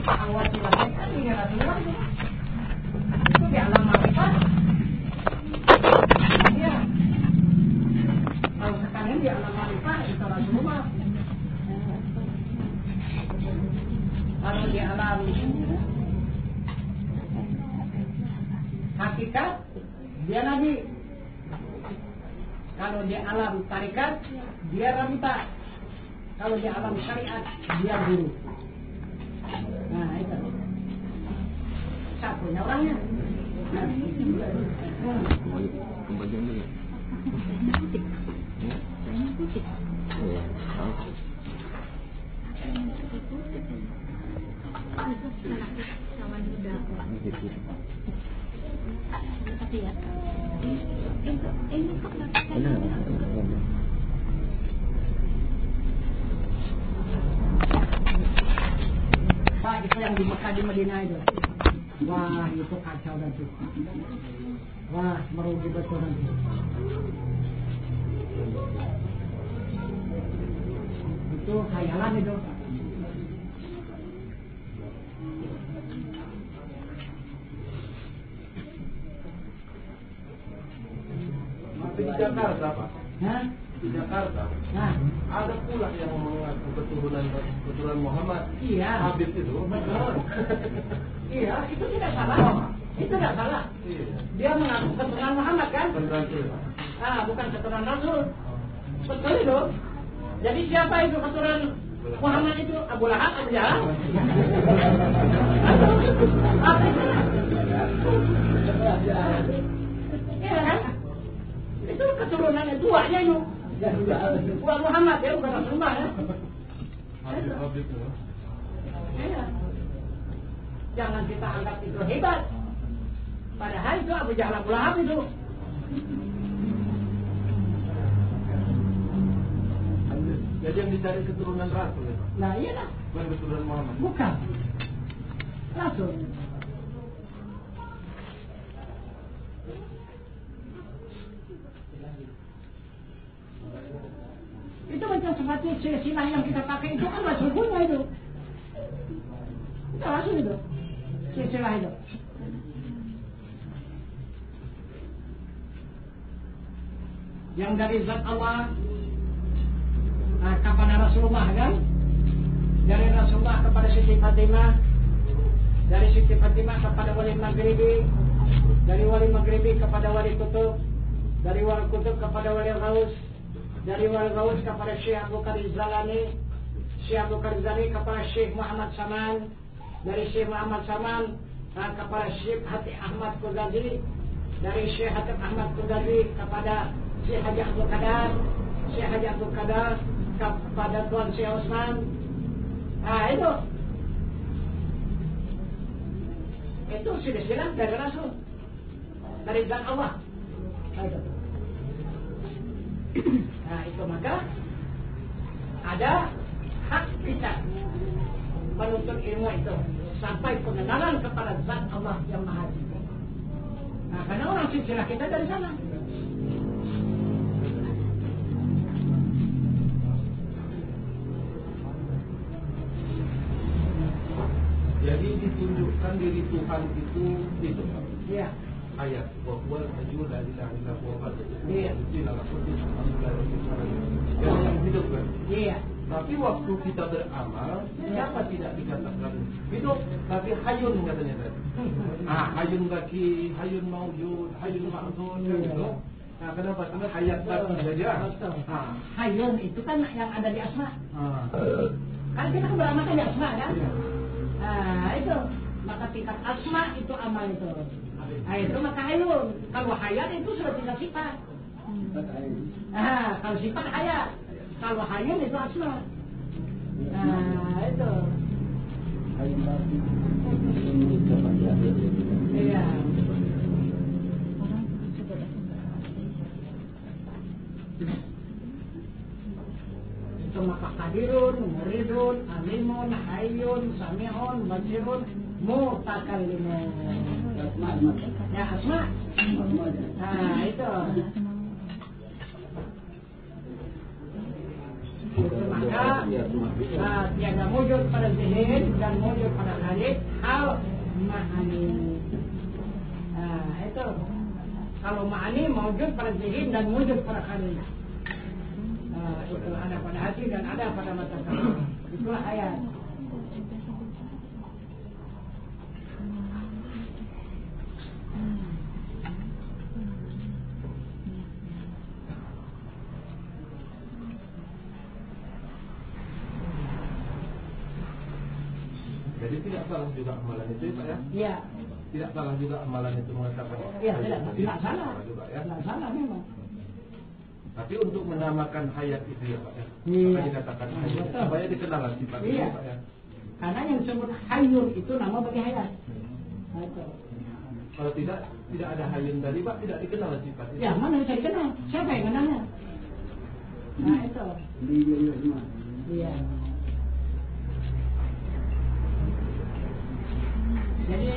awal silahkan kan ini Rasulullah itu di alam marifat. Iya. Kalau sekarang di alam marifat itu Rasulullah. Kalau di alam hakikat dia nabi. Kalau di alam tarikat dia ramita. Kalau di alam syariat dia guru. Nah itu satunya orangnya. Kembalian dulu. Pak, itu yang di Mekah di Madinah itu. Wah, itu kacau nanti. Wah, merugi betul nanti. Itu khayalan itu. Tapi di Jakarta, Pak. Hah? Di Jakarta. Nah, Ada pula yang mengaku keturunan Muhammad. iya. Habib itu. Betul. Iya, itu tidak salah. Itu tidak salah. Iya. Dia mengaku keturunan Muhammad kan? Beneran tuh. Ah, bukan keturunan Rasul. Betul itu. Jadi siapa itu keturunan Muhammad itu? Abu Lahab, Abu Jahal? Apa itu? Iya kan? Itu keturunannya tuanya itu. Bukan Muhammad ya, bukan Rasulullah ya. Habib itu. Iya. Jangan kita anggap itu hebat. Padahal itu Abu Jahal, Abu Lahab itu. Jadi yang dicari keturunan Rasul ya, Pak? Nah iya lah. Bukan keturunan Muhammad. Bukan. Rasul. Itu macam seperti silsilah yang kita pakai itu kan Rasul punya itu. Itu Rasul itu. Silsilah itu. Yang dari zat Allah kepada Rasulullah kan? Dari Rasulullah kepada Siti Fatimah, dari Siti Fatimah kepada Wali Maghribi, dari Wali Maghribi kepada Wali Kutub, dari Wali Kutub kepada Wali Ghaus, dari Wali Ghaus kepada Syekh Abu Qadir Zalani, Syekh Abu Qadir Zalani kepada Syekh Muhammad Saman, dari Syekh Muhammad Saman kepada Syekh Hatib Ahmad Qudadi, dari Syekh Hatib Ahmad Qudadi kepada Syekh Haji Abdul Qadar, Syekh Haji Abdul Qadar kepada Tuan Syekh Osman. Nah itu silsilah dari Rasul, dari zat Allah. Nah itu maka ada hak kita menuntut ilmu itu sampai pengenalan kepada zat Allah yang Maha Tinggi. Nah karena orang silsilah kita dari sana. Jadi ditunjukkan diri Tuhan itu Pak. Iya. Ayat bahwa hajur dari ilaha illallah. Iya. Yang hidup kan. Iya. Tapi waktu kita beramal, siapa tidak dikatakan hidup, tapi hayun katanya tadi. Hayun baki, hayun maujud, hayun ma'zun gitu. Nah, kenapa? Karena hayat tadi saja. Hayun itu kan yang ada di asma. Kan kita kan beramal kan di asma kan? Nah itu maka tingkat asma itu amal itu. Nah itu maka hayun. Kalau hayat itu sudah tingkat sifat. Kalau sifat hayat. Kalau hayun itu asma. Nah itu. Iya. Itu maka hadirun, muridun, alimun, hayyun, sami'un, basirun, mutakallimun. Ya asma. Nah itu. Itu maka Tiada wujud pada zihir dan wujud pada khalid hal ma'ani. Itu kalau ma'ani wujud pada zihir dan wujud pada khalid. Itu ada pada hati dan ada pada mata kaki. Itulah ayat. Jadi tidak salah juga amalan itu, Pak ya? Iya. Tidak salah juga amalan itu mengatakan. Iya, tidak salah. Juga, ya? Tidak salah memang. Tapi untuk menamakan hayat itu ya Pak ya. Iya. Maka dikatakan hayat supaya dikenal sifat itu Iya. Pak ya. Karena yang disebut hayyun itu nama bagi hayat. Itu. Kalau tidak ada hayun tadi Pak, tidak dikenal sifat itu. Ya, mana bisa dikenal? Siapa yang kenalnya? Nah, itu. Iya. Jadi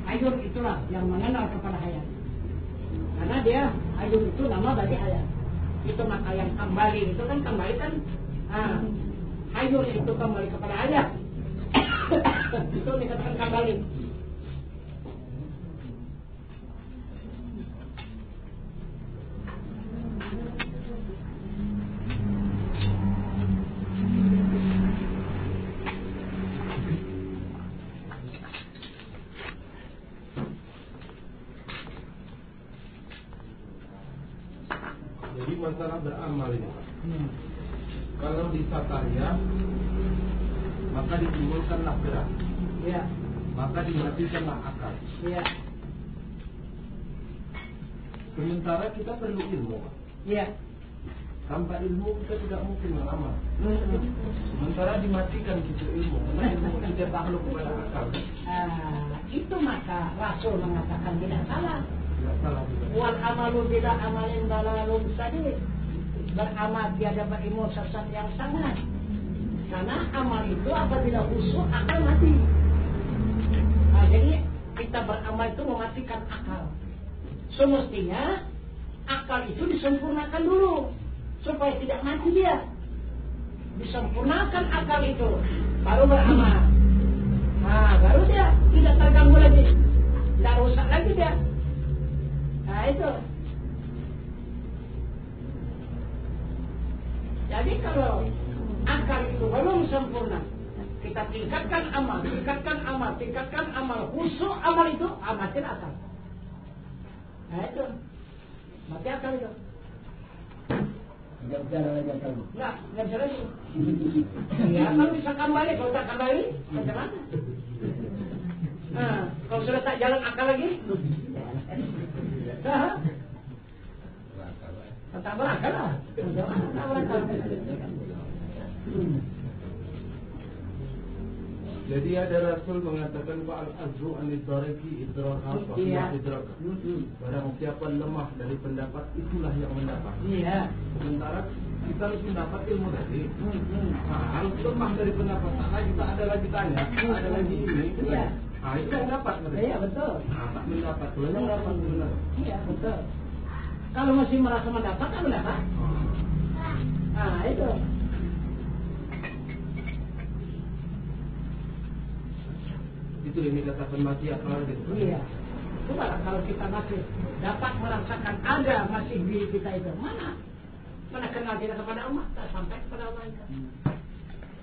hayyun itulah yang mengenal kepada hayat. Karena dia hayyun itu nama bagi hayat. Itu maka yang kembali itu kan kembali kan hayyun itu kembali kepada hayat. Itu dikatakan kembali. Jadi masalah beramal ini Pak. Kalau disataya maka ditimbulkanlah gerak. Iya. Maka dimatikanlah akal. Iya. Sementara kita perlu ilmu Pak. Iya. Tanpa ilmu kita tidak mungkin beramal. Sementara dimatikan kita ilmu, karena ilmu tidak takluk kepada akal. Itu maka Rasul mengatakan tidak salah. Tidak salah juga. Wal amalu bila amalin dalalun sadid. Beramal tiada berilmu sesat yang sangat. Karena amal itu apabila khusyuk akan mati. Jadi kita beramal itu mematikan akal. Semestinya akal itu disempurnakan dulu supaya tidak mati dia. Disempurnakan akal itu baru beramal. Baru dia tidak terganggu lagi, tidak rusak lagi dia. Itu. Jadi kalau akal itu belum sempurna, kita tingkatkan amal, khusyuk amal itu mati akal. Itu mati akal itu. Tidak bicara lagi akal. Nggak bisa lagi. Ya, kalau bisa kembali, kalau tak kembali, bagaimana? Kalau sudah tak jalan akal lagi, tak berakal lah. Tak berakal. Jadi ada Rasul mengatakan Ba'al azru an-nidaraki idraka wa idraka. Barang siapa lemah dari pendapat itulah yang mendapat. Iya. Sementara kita harus mendapat ilmu tadi. Harus lemah dari pendapat. Tak ada lagi tanya, tak ada lagi ini. Iya. Itu yang dapat mereka. Iya betul. Tak mendapat, kalau yang dapat benar. Iya betul. Kalau masih merasa mendapat, tak mendapat. Itu. Itu yang dikatakan mati akal gitu. Iya. Coba kalau kita masih dapat merasakan ada masih diri kita itu mana kenal kita kepada Allah, tak sampai kepada Allah itu.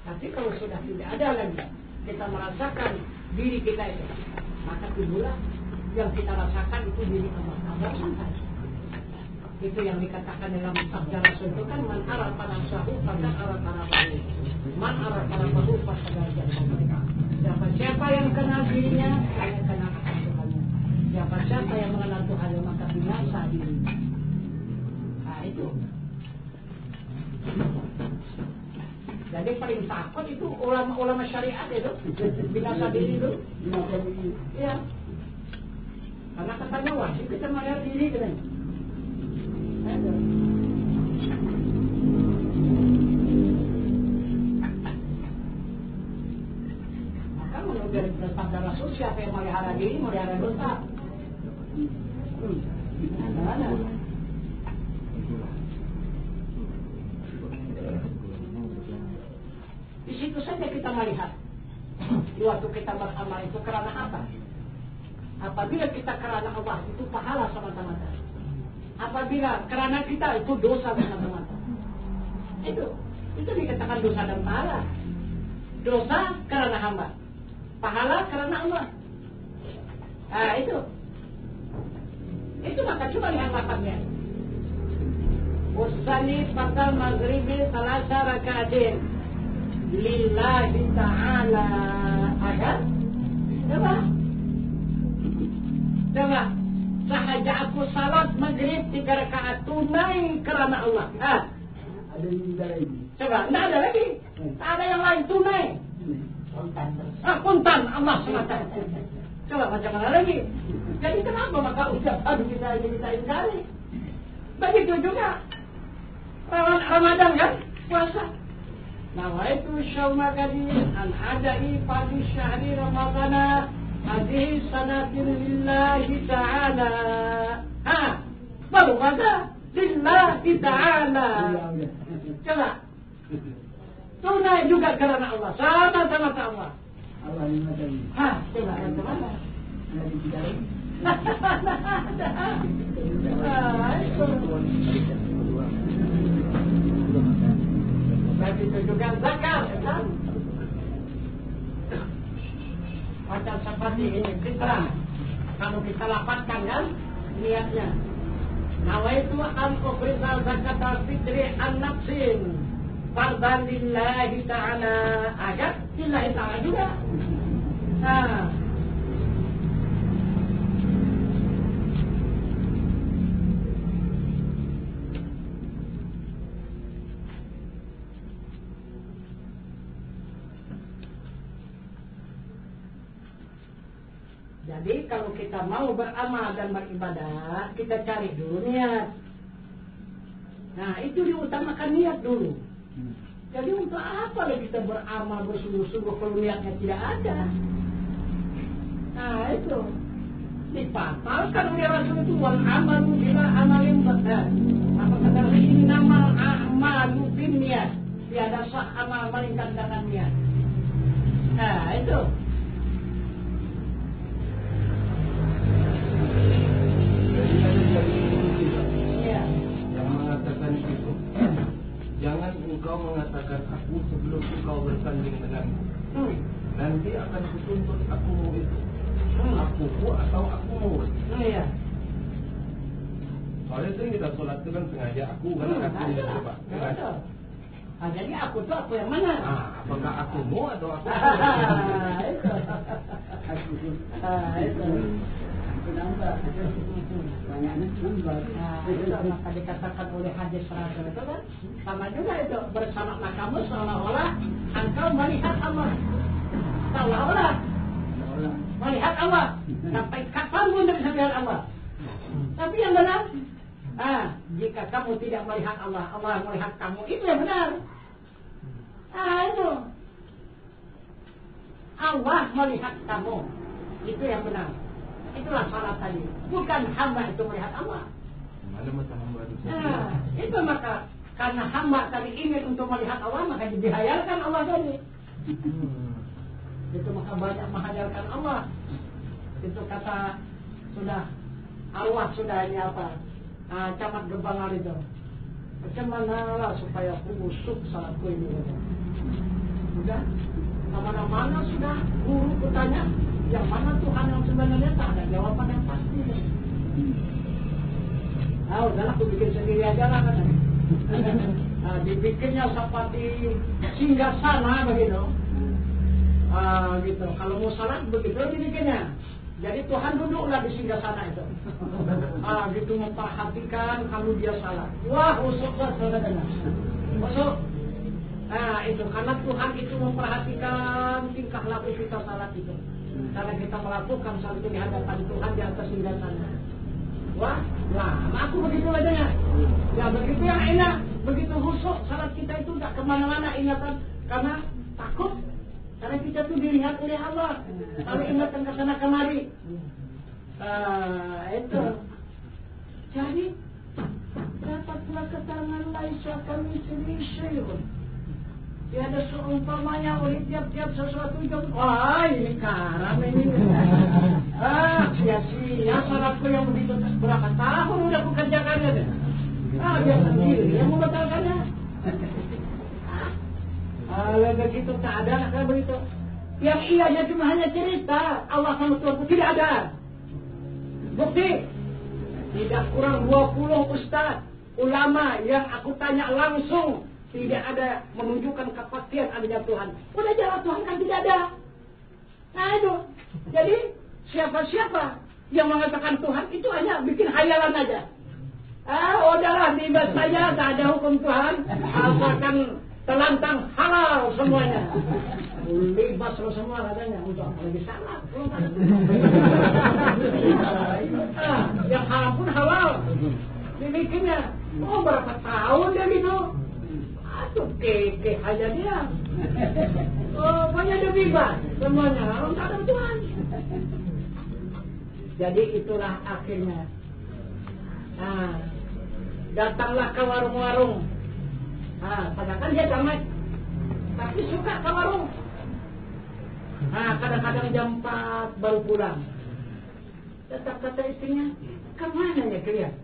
Tapi kalau sudah tidak ada lagi kita merasakan diri kita itu, maka timbullah yang kita rasakan itu diri Allah. Baru sampai. Itu yang dikatakan dalam sabda Rasul itu kan man arafa nafsahu faqad arafa rabbahu. Man arafa rabbahu faqad arafa rabbahu. Siapa yang kenal dirinya, saya kenal akan Tuhannya. Siapa yang mengenal Tuhannya, maka binasa dirinya. Itu. Jadi paling takut itu ulama syariat itu, binasa diri itu. Iya. Karena katanya wajib kita melihat diri kan. Dari sabda Rasul, siapa yang melihara diri, melihara dosa. Ada. Di situ saja kita melihat. Waktu kita beramal itu karena apa? Apabila kita karena Allah itu pahala semata-mata. Apabila karena kita itu dosa semata-mata. Itu dikatakan dosa dan pahala. Dosa karena hamba, pahala karena Allah. Nah itu maka coba lihat lapatnya. Usali pada maghribi salasa rakaatin lillahi ta'ala. Agar coba sahaja aku salat maghrib 3 rakaat tunai karena Allah. Ada yang lain. Coba, tidak ada lagi. Tak ada yang lain, tunai. Kontan Allah semata. Coba macam mana lagi? Jadi kenapa maka ucapan kita ini kita ingkari? Begitu juga Ramadan kan, puasa. Nawaitu syawma gadin an adai pada syahri Ramadana hadhihi sanatin lillahi ta'ala. Baru kata lillahi ta'ala. Coba. Tunai juga karena Allah. Sama-sama Allah. Allah yang ada ini. Coba macam mana? Ada di kita ini. Begitu juga zakat, kan? Macam seperti ini fitrah. Kalau kita lapatkan kan niatnya. Nawaitu an ukhrija zakat al-fitri an nafsin fardan lillahi ta'ala. Agar lillahi ta'ala juga. Jadi kalau kita mau beramal dan beribadah, kita cari dulu niat. Nah, itu diutamakan niat dulu. Jadi untuk apa lagi kita beramal bersungguh-sungguh kalau niatnya tidak ada? Nah, itu dipatalkan oleh Rasul itu wal amalu bila amalin badan. Apa kata ini nama amalu bin niat. Tiada sah amal melainkan dengan niat. Nah, itu. Yang mengatakan itu, jangan engkau mengatakan aku sebelum engkau bersanding denganku. Nanti akan kutuntut akumu itu, akuku atau akumu. Iya. Soalnya sering kita sholat itu kan sengaja aku karena aku tidak coba. Jadi aku tuh aku yang mana? Apakah akumu atau aku? Itu. Kenapa? Pertanyaannya kenapa? Itu maka dikatakan oleh hadis Rasul itu kan sama juga itu bersama kamu seolah-olah engkau melihat Allah, seolah-olah melihat Allah. Sampai kapan pun tidak bisa melihat Allah. Tapi yang benar, jika kamu tidak melihat Allah, Allah melihat kamu, itu yang benar. Itu Allah melihat kamu, itu yang benar. Itulah salah tadi. Bukan hamba itu melihat Allah. Mana mata hamba itu? Itu maka karena hamba tadi ingin untuk melihat Allah, maka dihayalkan Allah tadi. Itu maka banyak menghayalkan Allah. Itu kata sudah arwah sudah ini apa? Camat Gebangan itu. Macam mana lah supaya khusyuk salatku ini? Sudah kemana-mana sudah guru bertanya. Yang mana Tuhan yang sebenarnya tak ada jawaban yang pasti. Udahlah aku bikin sendiri aja lah kan. Dibikinnya seperti singgasana begitu. Gitu. Kalau mau salat begitu dibikinnya. Jadi Tuhan duduklah di singgasana itu. Gitu memperhatikan kalau dia salat. Wah, usuklah saudara. Usuk. Itu karena Tuhan itu memperhatikan tingkah laku kita salat itu. Karena kita melakukan satu di hadapan Tuhan di atas singgasana. Wah, aku begitu adanya. Ya begitu yang enak, begitu khusyuk salat kita itu tak kemana-mana ingatan karena takut. Karena kita tuh dilihat oleh Allah. Kalau ingatan ke sana kemari. Itu. Jadi dapatlah keterangan laisa kami syai'un. Tiada seumpamanya oleh tiap-tiap sesuatu jam. Wah, ini karam ini. Sia-sia syaratku yang begitu berapa tahun udah aku kerjakannya deh. Dia sendiri yang membatalkannya. Kalau begitu tak ada kayak begitu. Yang ianya cuma hanya cerita. Allah sama Tuhanku tidak ada. Bukti. Tidak kurang 20 ustaz, ulama yang aku tanya langsung. Tidak ada menunjukkan kepastian adanya Tuhan. Udah jelas Tuhan kan tidak ada. Nah itu. Jadi siapa-siapa yang mengatakan Tuhan itu hanya bikin hayalan aja. Udahlah bebas saja, tak ada hukum Tuhan. Asalkan telantang halal semuanya. Bebas lo semua katanya. Untuk apa lagi salah? Yang halal pun halal. Dibikinnya. Oh berapa tahun dia gitu. Aduh keke aja dia. Oh banyak dia bebas semuanya. Orang tak ada Tuhan. Jadi itulah akhirnya. Datanglah ke warung-warung. Padahal dia damai. Tapi suka ke warung. Kadang-kadang jam 4 baru pulang. Tetap kata istrinya, kemana ya kalian?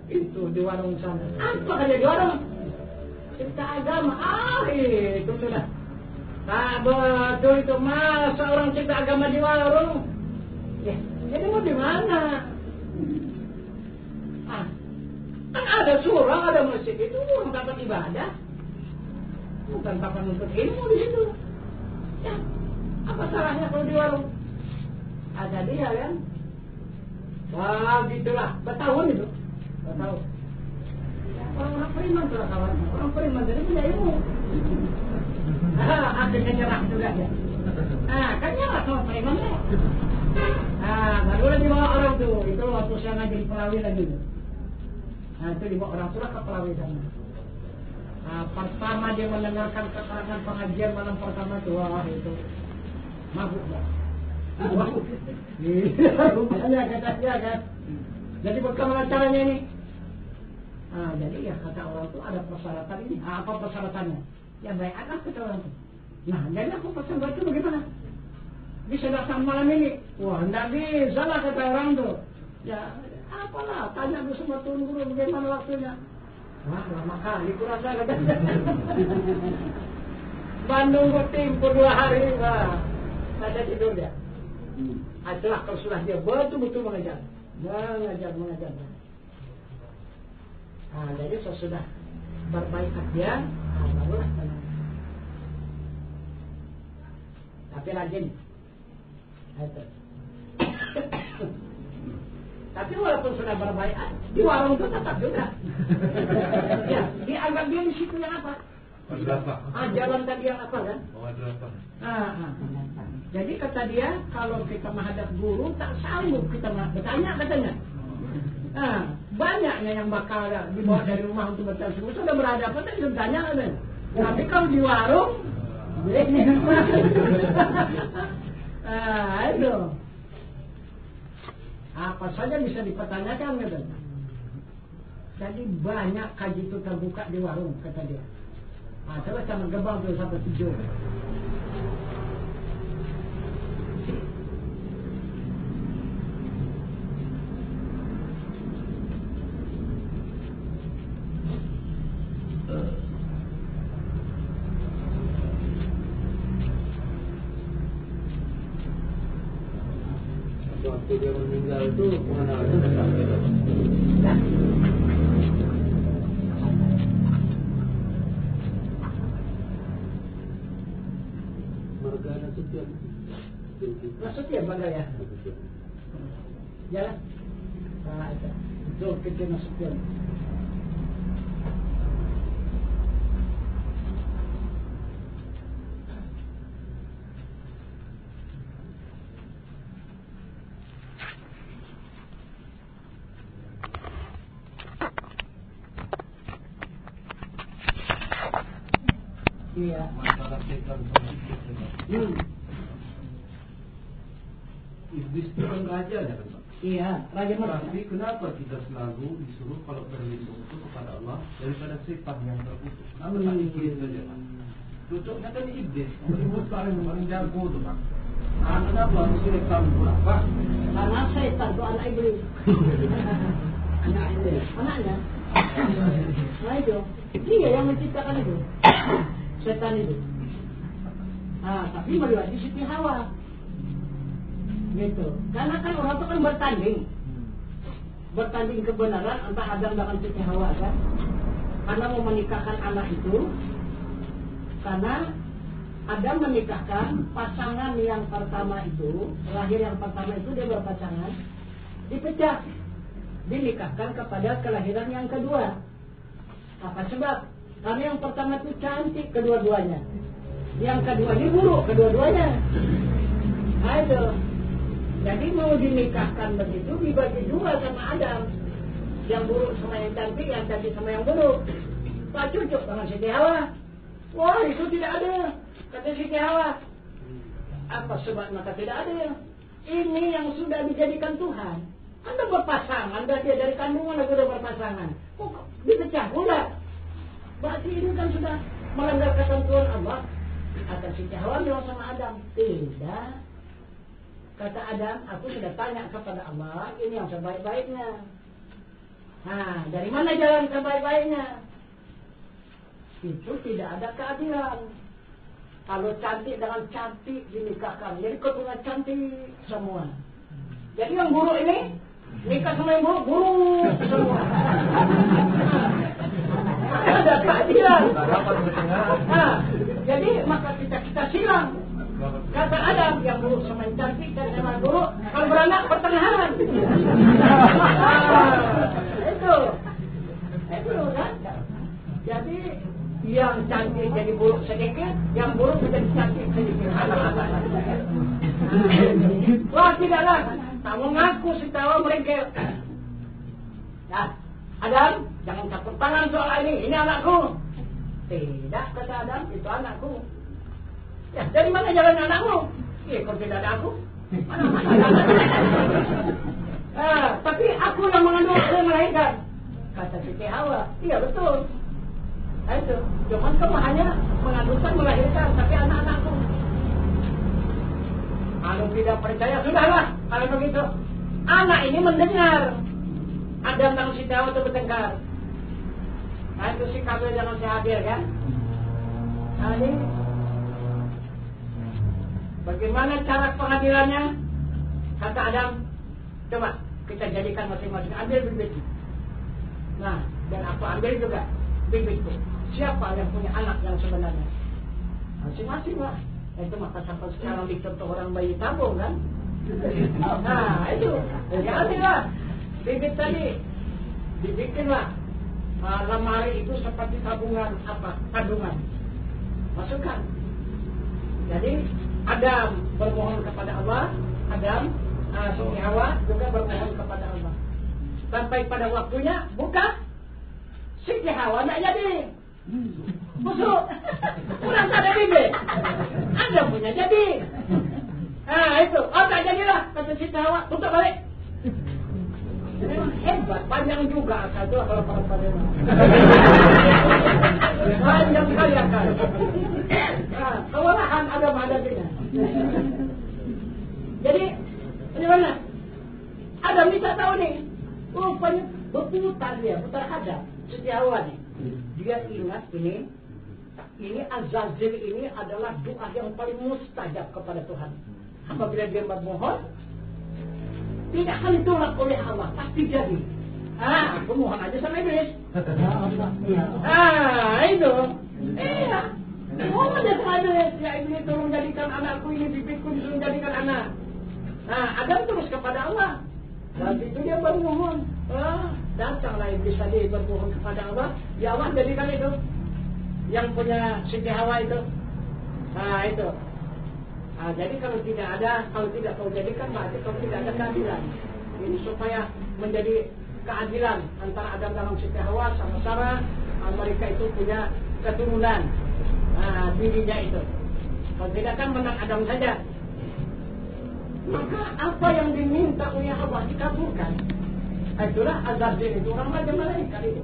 Itu di warung sana. Apa kerja di warung? Cerita agama. Itu sudah. Betul itu. Masa orang cerita agama di warung? Ya, jadi mau di mana? Kan ada surah, ada masjid itu orang tempat ibadah. Bukan tempat untuk ilmu di situ. Ya, apa salahnya kalau di warung? Ada dia kan? Wah, gitulah. Bertahun itu. Bertahun. Ya, orang beriman tuh kawan. Orang beriman jadi punya ilmu. Akhirnya nyerah juga ya. Kan nyerah sama berimannya. Baru dibawa orang tuh. Itu waktu saya ngaji di Pelawi lagi tuh. Itu dibawa orang surah ke Pelawi sana. Pertama dia mendengarkan keterangan pengajian malam pertama itu, wah itu mabuk dah. Mabuk. Rupanya katanya kan. Jadi bagaimana caranya ini? Jadi ya kata orang itu ada persyaratan ini. Apa persyaratannya? Ya baik anak kata orang itu. Nah jadi aku pesan buat itu bagaimana? Bisa datang malam ini? Wah tidak bisa lah kata orang itu. Ya apalah, tanya dulu sama Tuan Guru bagaimana waktunya. Wah, lama kali kurang saya katanya. Bandung bertimpur 2 hari, wah. Ada tidur dia. Itulah kalau sudah dia betul-betul mengajar. Mengajar. Jadi sesudah berbaikat dia, barulah tenang. Tapi rajin. Itu. Tapi walaupun sudah berbaikat, di warung itu tetap juga. Ya, dianggap dia di situ yang apa? Jalan tadi yang apa kan? Jadi kata dia, kalau kita menghadap guru tak sanggup kita bertanya katanya. Banyaknya yang bakal dibawa dari rumah untuk bertanya. Sudah berhadapan dan sudah bertanya katanya. Tapi kalau di warung, itu. Apa saja bisa dipertanyakan katanya. Jadi banyak kaji itu terbuka di warung kata dia. Coba sama gebang tuh sampai 7. Waktu dia meninggal itu mana? Marga Nasution. Nasution bangga ya. Jalan. Itu kecil Nasution. Iya. Masalah setan Iblis itu kan raja ya kan Pak? Iya, raja Mekah. Tapi kenapa kita selalu disuruh kalau berlindung itu kepada Allah daripada setan yang terkutuk? Kenapa tak Iblis saja Pak? Cocoknya kan iblis. Iblis paling jago tuh Pak. Kenapa mesti rekam pula? Pak, karena setan itu anak iblis. Anak iblis. Anaknya. Nah itu. Dia yang menciptakan itu. Setan itu. Nah, tapi melihat di Siti Hawa. Gitu. Karena kan orang itu kan bertanding. Bertanding kebenaran antara Adam dengan Siti Hawa kan. Karena mau menikahkan anak itu. Karena Adam menikahkan pasangan yang pertama itu, lahir yang pertama itu dia berpasangan, dipecah, dinikahkan kepada kelahiran yang kedua. Apa sebab? Karena yang pertama itu cantik kedua-duanya, yang kedua ini buruk kedua-duanya. Nah itu, jadi mau dinikahkan begitu dibagi dua sama Adam, yang buruk sama yang cantik sama yang buruk. Tak cocok dengan Siti Hawa. Wah itu tidak ada. Kata Siti Hawa. Apa sebab maka tidak ada? Ini yang sudah dijadikan Tuhan. Anda berpasangan, dia dari kandungan Anda sudah berpasangan. Kok dipecah pula? Berarti ini kan sudah melanggar ketentuan Allah. Kata Siti Hawa bilang sama Adam, tidak. Kata Adam, aku sudah tanya kepada Allah, ini yang sebaik-baiknya. Nah, dari mana jalan sebaik-baiknya? Itu tidak ada keadilan. Kalau cantik dengan cantik dinikahkan, jadi keturunan cantik semua. Jadi yang buruk ini nikah sama yang buruk semua. Ada keadilan. Nah, jadi maka kita silang. Kata Adam yang buruk sama yang cantik dan sama yang buruk, kalau beranak pertengahan. Itu kan. Jadi yang cantik jadi buruk sedikit, yang buruk menjadi cantik sedikit. Wah tidaklah, kamu ngaku si tawa merengkel. Nah, Adam, jangan campur tangan soal ini anakku. Tidak, kata Adam, itu anakku. Ya, dari mana jalan anakmu? Iya, kalau tidak ada aku. Tapi aku yang mengandung, yang melahirkan. Kata Siti Hawa, iya betul. Itu, cuman kamu hanya mengandungkan, melahirkan, tapi anak-anakku. Kalau tidak percaya, sudahlah. Kalau begitu, anak ini mendengar Adam dan Siti Hawa itu bertengkar. Nah itu si Kabil dengan si Habil kan. Nah ini, bagaimana cara pengadilannya? Kata Adam, coba kita jadikan masing-masing, ambil bibit. Nah, dan aku ambil juga bibitku. Siapa yang punya anak yang sebenarnya? Masing-masing lah. Itu maka sampai sekarang dicontoh orang bayi tabung kan? Nah itu, ya ambillah bibit tadi, dibikinlah lemari itu seperti tabungan kandungan. Masukkan. Jadi Adam bermohon kepada Allah, Siti Hawa juga bermohon kepada Allah. Sampai pada waktunya buka, Siti Hawa tidak jadi. Busuk, kurang ada bibit. Anda punya jadi. Nah itu, tak jadilah kata Siti Hawa, tutup balik. Memang hebat, panjang juga akal itu kalau pada panjang sekali akal. Nah, kewalahan ada-adanya. Jadi, bagaimana? Adam bisa tahu nih, rupanya berputar dia, putar Adam, Siti Hawa nih. Dia ingat ini Azazil ini adalah doa yang paling mustajab kepada Tuhan. Apabila dia bermohon, tidak akan ditolak oleh Allah, pasti jadi. Aku mohon aja sama Iblis. Itu. Iya. Mohon aja sama Iblis. Ya Iblis tolong jadikan anakku ini, bibitku disuruh jadikan anak. Adam terus kepada Allah. Dan itu dia bermohon. Datanglah Iblis tadi bermohon kepada Allah. Ya Allah jadikan itu. Yang punya Siti Hawa itu. Itu. Jadi kalau tidak kau jadikan, berarti kau tidak ada keadilan. Ini supaya menjadi keadilan antara Adam dan Siti Hawa sama-sama mereka itu punya keturunan dirinya itu. Kalau tidak kan menang Adam saja. Maka apa yang diminta oleh Allah dikabulkan. Itulah Azazil itu orang raja malaikat itu.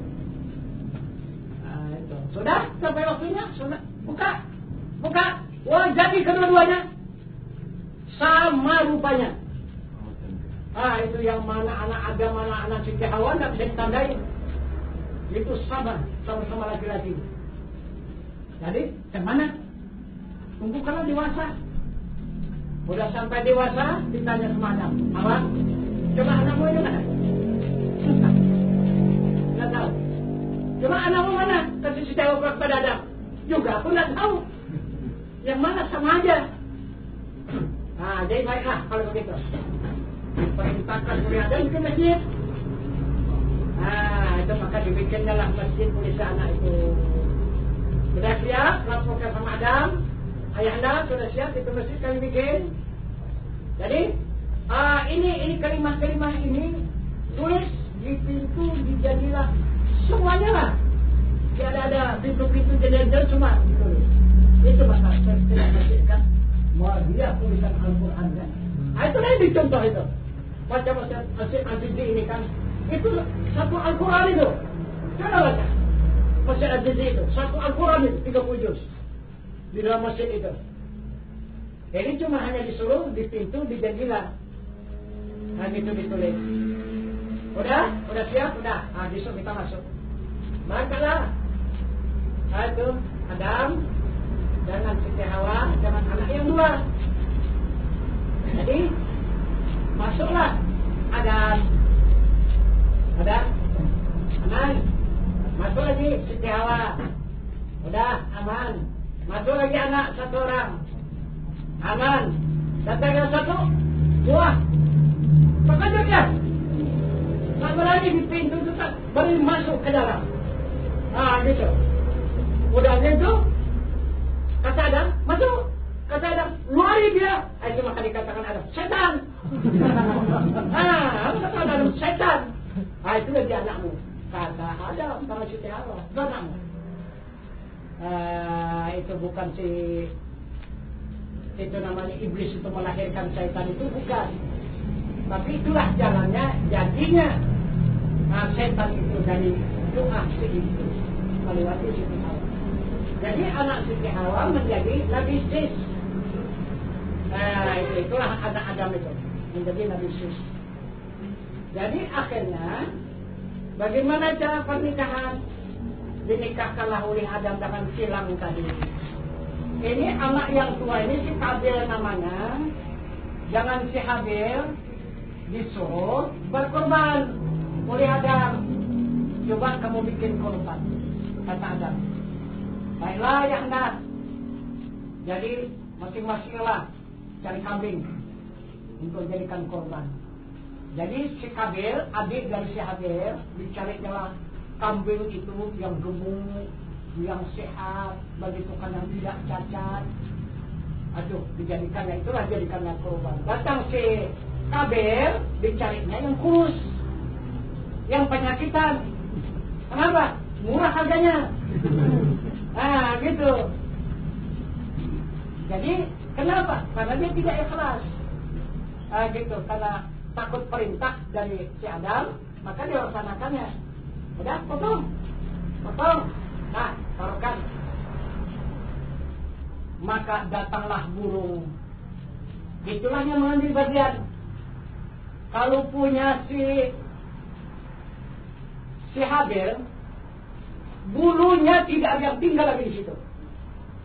Itu. Sudah sampai waktunya, sudah buka. Buka. Wah, jadi kedua-duanya sama rupanya. Itu yang mana anak Adam, mana anak Siti Hawa tidak bisa ditandai. Itu sama-sama laki-laki. Jadi, yang mana? Tunggu kalau dewasa. Udah sampai dewasa, ditanya sama Adam. Awak, coba anakmu itu mana? Tidak tahu. Coba anakmu mana? Kasih Siti Hawa kepada Adam. Juga aku tidak tahu. Yang mana sama aja. Jadi baiklah kalau begitu. Perintahkan oleh Adam ke masjid. Itu maka dibikinnya lah masjid oleh anak itu. Sudah siap, laporkan sama Adam. Ayah anda sudah siap, itu masjid kami bikin. Jadi, ini kalimah-kalimah ini tulis di pintu, dijadilah semuanya lah. Tidak ada pintu-pintu jendela semua ditulis. Itu masalah saya masjidkan. Dia tulisan Al-Quran kan. Itu lain dicontoh itu. Baca-baca Al-Jizzi ini kan. Itu satu Al-Quran itu. Coba baca. Masjid Al-Jizzi itu. Satu Al-Quran itu. 30 juz. Di dalam masjid itu. Ini cuma hanya disuruh di pintu, di jendela. Gitu ditulis. Udah siap? Udah. Besok kita masuk. Bacalah. Itu Adam. Jangan Siti Hawa, jangan anak yang dua. Jadi masuklah Adam, aman. Masuk lagi Siti Hawa, udah aman. Masuk lagi anak satu orang, aman. Datang yang satu, buah. Makanya dia, tak berani di pintu tetap baru masuk ke dalam. Gitu. Udah gitu. Kata Adam, masuk. Kata Adam, luari dia. Itu maka dikatakan Adam, setan. Kata Adam, setan. Itulah dia anakmu. Kata Adam, sama Siti Hawa, itu anakmu. Itu bukan itu namanya iblis itu melahirkan setan itu bukan. Tapi itulah jalannya, jadinya. Setan itu dari doa si iblis. Melewati Siti Hawa. Jadi anak Siti Hawa menjadi Nabi Sis. Itulah anak Adam itu menjadi Nabi Sis. Jadi akhirnya bagaimana cara pernikahan? Dinikahkanlah oleh Adam dengan silang tadi. Ini anak yang tua ini si Kabil namanya. Jangan si Habil disuruh berkorban oleh Adam. Coba kamu bikin korban, kata Adam. Baiklah ya hendak. Jadi masing-masing lah cari kambing untuk jadikan korban. Jadi si Kabil, adik dari si Habil, dicarinya lah kambing itu yang gemuk, yang sehat, begitu kan yang tidak cacat. Dijadikannya itulah jadikannya korban. Datang si Kabil, dicarinya yang kurus, yang penyakitan. Kenapa? Murah harganya. Gitu. Jadi kenapa? Karena dia tidak ikhlas. Gitu. Karena takut perintah dari si Adam, maka dia laksanakannya. Udah, potong. Taruhkan. Maka datanglah burung. Itulah yang mengambil bagian. Kalau punya si Habil, bulunya tidak ada yang tinggal lagi di situ.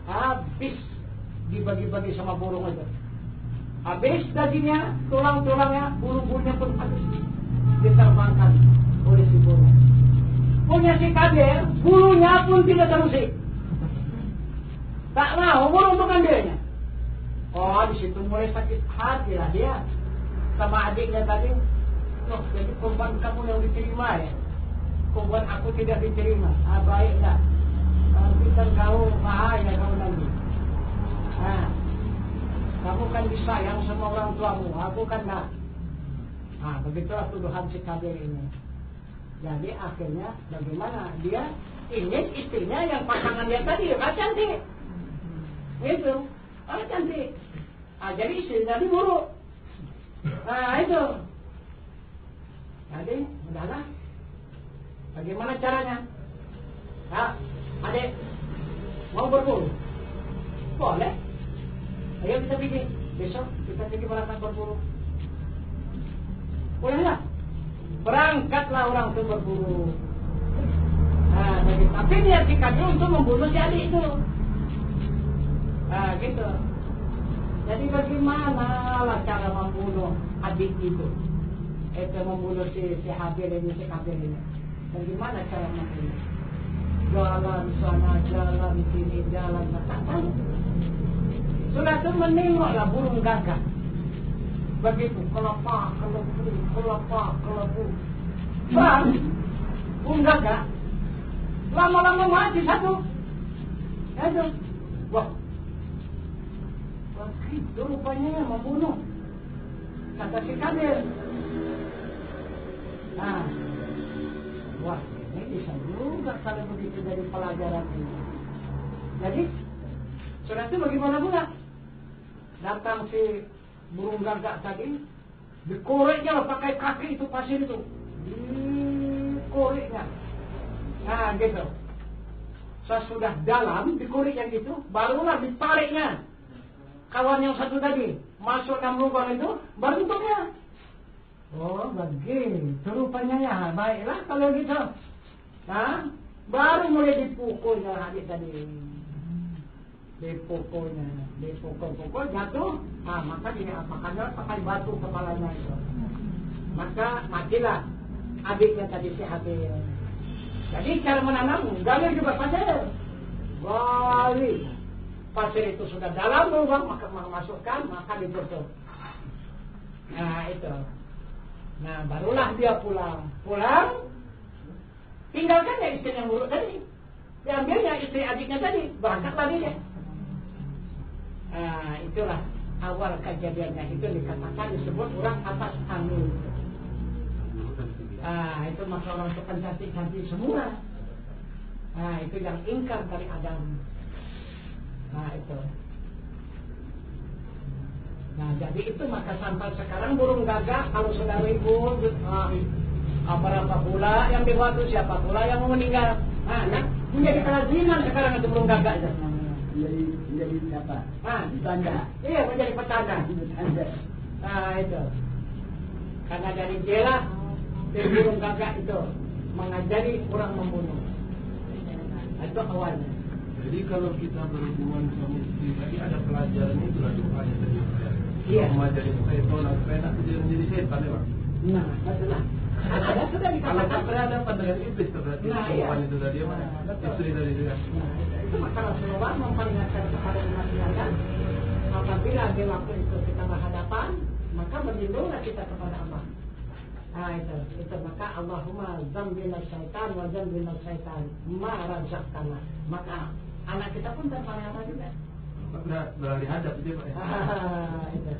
Habis dibagi-bagi sama burung itu. Habis dagingnya, tulang-tulangnya, bulu-bulunya pun habis diterbangkan oleh si burung. Punya si Kabil, bulunya pun tidak terusik. Tak mau burung mengambilnya. Di situ mulai sakit hati lah dia sama adiknya tadi. Jadi korban kamu yang diterima ya. Korban aku tidak diterima. Baiklah. Nanti kan kau bahaya kau nanti. Kamu kan disayang sama orang tuamu. Aku kan tak. Begitulah tuduhan si Kabil ini. Jadi akhirnya bagaimana? Dia ingin istrinya yang pasangan dia tadi cantik. Itu. Cantik. Jadi istrinya diburuk. Itu. Jadi udahlah. Bagaimana caranya? Adik, mau berburu? Boleh. Ayo kita pergi. Besok kita pergi berangkat berburu. Bolehlah. Berangkatlah orang itu berburu. Nah, jadi, tapi dia dikasih untuk membunuh si adik itu. Nah, gitu. Jadi bagaimana lah cara membunuh adik itu? Itu membunuh si Habil ini, si Habil ini. Bagaimana cara membunuh? Jalan sana, jalan sini, jalan tak tahu. Sudah itu menengoklah burung gagak. Begitu, kelapa, kelebu, kelapa, kelebu. Bang, burung gagak. Lama-lama mati satu. Itu. Wah. Begitu rupanya membunuh. Kata si Kadir. Nah. Wah, ini bisa juga kalau begitu dari pelajaran ini. Jadi, sudah itu bagaimana pula? Datang si burung gagak tadi, dikoreknya pakai kaki itu pasir itu. Dikoreknya. Nah, gitu. Sesudah dalam dikorek yang gitu, barulah ditariknya. Kawan yang satu tadi masuk dalam lubang itu, baru tutupnya. Oh, begitu rupanya ya. Baiklah kalau gitu. Nah, baru mulai dipukulnya adik tadi. Dipukulnya, dipukul jatuh. Ah, maka dia apakannya pakai batu kepalanya itu. Maka matilah adiknya tadi si Habil. Jadi cara menanam gali juga pasir. Gali. Pasir itu sudah dalam lubang, maka masukkan, maka ditutup. Nah, itu. Nah, barulah dia pulang. Pulang, tinggalkan ya istri yang buruk tadi. Diambilnya istri adiknya tadi, berangkat lagi dia. Nah, itulah awal kejadiannya. Itu dikatakan disebut orang atas angin. Nah, itu masalah untuk cantik-cantik semua. Nah, itu yang ingkar dari Adam. Nah, itu. Nah, jadi itu maka sampai sekarang burung gagak kalau sudah ribut, berapa pula yang dibuat itu, siapa pula yang mau meninggal. Nah, menjadi kelaziman sekarang itu burung gagak itu. Menjadi apa? Petanda. Iya, menjadi petanda. Nah, itu. Karena dari jelas dari burung gagak itu mengajari orang membunuh. Itu awalnya. Jadi kalau kita berhubungan suami istri tadi ada pelajaran itu lah doanya tadi. Iya. Mengajari setan supaya tak menjadi setan ya, Pak. Nah, betul. Ada sudah Kalau tak dikatakan. berhadapan dengan iblis berarti perempuan itu tadi mana? Istri tadi juga. Nah, itu maka Rasulullah memperingatkan kepada umat sekalian, apabila di waktu itu kita berhadapan, maka berlindunglah kita kepada Allah. Nah, itu maka Allahumma zambina syaitan wa zambina syaitan ma razaqtana. Maka anak kita pun terpelihara juga. Beralih hadap itu, Pak. Itu.